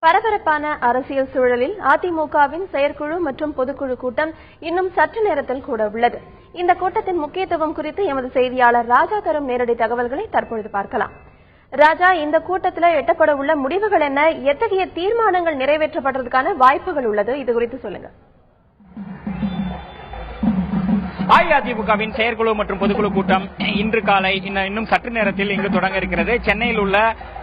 பரபரப்பான அரசியல் சூழலில் அதிமுகவின் செயற்குழு மற்றும் பொதுக்குழு கூட்டம் இன்னும் சற்று நேரத்தில் கூட உள்ளது. இந்த கூட்டத்தின் முக்கியத்துவம் குறித்து எமது செய்தியாளர் ராஜா தரும் நேரடி தகவல்களை தற்பொழுது பார்க்கலாம். ராஜா, இந்த கூட்டத்தில் எட்டப்பட உள்ள முடிவுகள் என்ன? எத்தகைய தீர்மானங்கள் நிறைவேற்றப்படுவதற்கான வாய்ப்புகள் உள்ளது? இது குறித்து சொல்லுங்க. அஇஅதிமுகவின் செயற்குழு மற்றும் பொதுக்குழு கூட்டம் இன்று காலை இன்னும் சற்று நேரத்தில் இங்கு தொடங்க இருக்கிறது. சென்னையில் உள்ள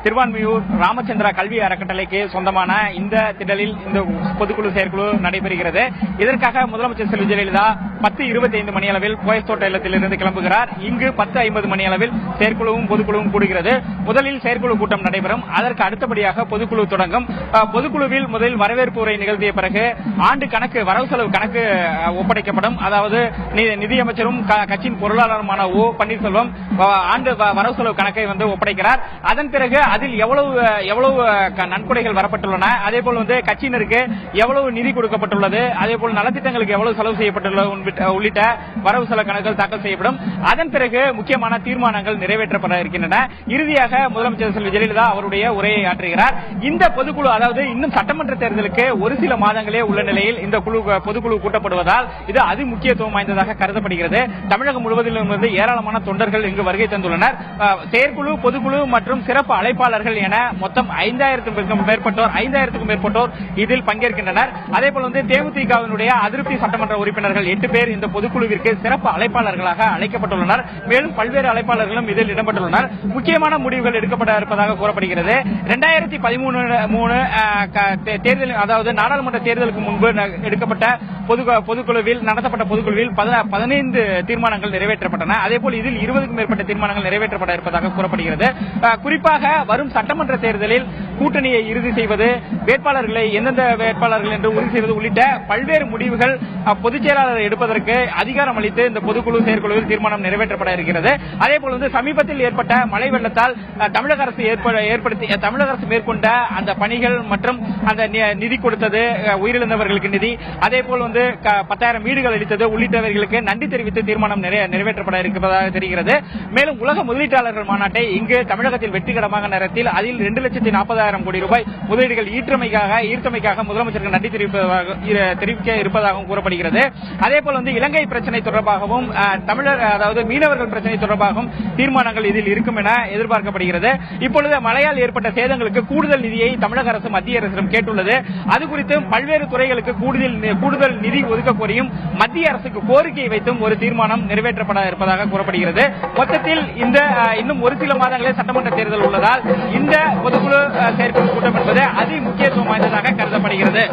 திருவான்மியூர் ராமச்சந்திரா கல்வி அறக்கட்டளைக்கு சொந்தமான இந்த திடலில் இந்த பொதுக்குழு செயற்குழு நடைபெறுகிறது. இதற்காக முதலமைச்சர் செல்வி ஜெயலலிதா 10:25 மணியளவில் போயஸ் இல்லத்திலிருந்து கிளம்புகிறார். இங்கு 10:50 மணியளவில் செயற்குழுவும் பொதுக்குழுவும் கூடுகிறது. முதலில் செயற்குழு கூட்டம் நடைபெறும். அதற்கு அடுத்தபடியாக பொதுக்குழு தொடங்கும். பொதுக்குழுவில் முதலில் வரவேற்பு உரை நிகழ்த்திய பிறகு ஆண்டு கணக்கு வரவு செலவு கணக்கு ஒப்படைக்கப்படும். அதாவது நிதியமைச்சரும் கட்சியின் பொருளாளருமான ஓ பன்னீர்செல்வம் ஆண்டு வரவு செலவு கணக்கை ஒப்படைக்கிறார். அதன் பிறகு அதில் எவ்வளவு நன்கொடைகள் வரப்பட்டுள்ளன, அதேபோல் கட்சியினருக்கு எவ்வளவு நிதி கொடுக்கப்பட்டுள்ளது, அதேபோல் நலத்திட்டங்களுக்கு எவ்வளவு செலவு செய்யப்பட்டுள்ளது உள்ளிட்ட வரவு செலவு கணக்குகள் தாக்கல் செய்யப்படும். அதன் பிறகு முக்கியமான தீர்மானங்கள் நிறைவேற்றப்பட இருக்கின்றன. இறுதியாக முதலமைச்சர் செல்வி ஜெயலலிதா அவருடைய உரையை ஆற்றுகிறார். இந்த பொதுக்குழு, அதாவது இன்னும் சட்டமன்ற தேர்தலுக்கு ஒரு சில மாதங்களே உள்ள நிலையில் இந்த பொதுக்குழு கூட்டப்படுவதால் இது அதி முக்கியத்துவம் வாய்ந்ததாக கருதப்படுகிறது. தமிழகம் முழுவதிலும் இருந்து ஏராளமான தொண்டர்கள் இங்கு வருகை தந்துள்ளனர். செயற்குழு, பொதுக்குழு மற்றும் சிறப்பு அழைப்பாளர்கள் என மொத்தம் 5000க்கும் மேற்பட்டோர் இதில் பங்கேற்கின்றனர். அதேபோல் தேமுதிகவினுடைய அதிருப்தி சட்டமன்ற உறுப்பினர்கள் 8 பேர் இந்த பொதுக்குழுவிற்கு சிறப்பு அழைப்பாளர்களாக அழைக்கப்பட்டுள்ளனர். மேலும் பல்வேறு அழைப்பாளர்களும் இதில் இடம்பெற்றுள்ளனர். முக்கியமான முடிவுகள் எடுக்கப்பட இருப்பதாக கூறப்படுகிறது. 2013 தேர்தல், அதாவது நாடாளுமன்ற தேர்தலுக்கு முன்பு எடுக்கப்பட்ட பொதுக்குழுவில் நடத்தப்பட்ட பொதுக்குழுவில் 15 தீர்மானங்கள் நிறைவேற்றப்பட்டன. அதேபோல் இதில் 20க்கும் மேற்பட்ட தீர்மானங்கள் நிறைவேற்றப்பட இருப்பதாக கூறப்படுகிறது. குறிப்பாக வரும் சட்டமன்ற தேர்தலில் கூட்டணியை இறுதி செய்வது, வேட்பாளர்களை எந்தெந்த வேட்பாளர்கள் என்று உறுதி செய்வது உள்ளிட்ட பல்வேறு முடிவுகள் பொதுச் செயலாளர் எடுப்பதற்கு அதிகாரம் அளித்து இந்த பொதுக்குழு செயற்குழுவில் தீர்மானம் நிறைவேற்றப்பட இருக்கிறது. அதேபோல் சமீபத்தில் ஏற்பட்ட மழை வெள்ளத்தால் தமிழக அரசு மேற்கொண்ட அந்த பணிகள் மற்றும் அந்த நிதி கொடுத்தது, உயிரிழந்தவர்களுக்கு நிதி, அதேபோல் 10,000 வீடுகள் அளித்தது உள்ளிட்டவர்களுக்கு நன்றி தெரிவித்து தீர்மானம் நிறைவேற்றப்பட இருப்பதாக தெரிகிறது. மேலும் உலக முதலீட்டாளர்கள் மாநாட்டை இங்கு தமிழகத்தில் வெற்றிகரமாக நடத்தி அதில் 2,40,000 கோடி ரூபாய் முதலீடுகள் ஈர்த்தமைக்காக முதலமைச்சருக்கு நன்றி தெரிவிக்க இருப்பதாகவும் கூறப்படுகிறது. அதேபோல் இலங்கை பிரச்சனை தொடர்பாகவும் மீனவர்கள் பிரச்சனை தொடர்பாகவும் தீர்மானங்கள் இதில் இருக்கும் என எதிர்பார்க்கப்படுகிறது. இப்பொழுது மழையால் ஏற்பட்ட சேதங்களுக்கு கூடுதல் நிதியை தமிழக அரசு மத்திய அரசிடம் கேட்டுள்ளது. அது குறித்து பல்வேறு துறைகளுக்கு கூடுதல் நிதி ஒதுக்க கோரியும் மத்திய அரசுக்கு கோரிக்கை வைத்தும் ஒரு தீர்மானம் நிறைவேற்றப்பட இருப்பதாக கூறப்படுகிறது. மொத்தத்தில் இன்னும் ஒரு சில மாதங்களே சட்டமன்ற தேர்தல் உள்ளதால் இந்த பொதுக்குழு செயற்குழு கூட்டம் என்பது அதி முக்கியத்துவம் வாய்ந்ததாக கருதப்படுகிறது.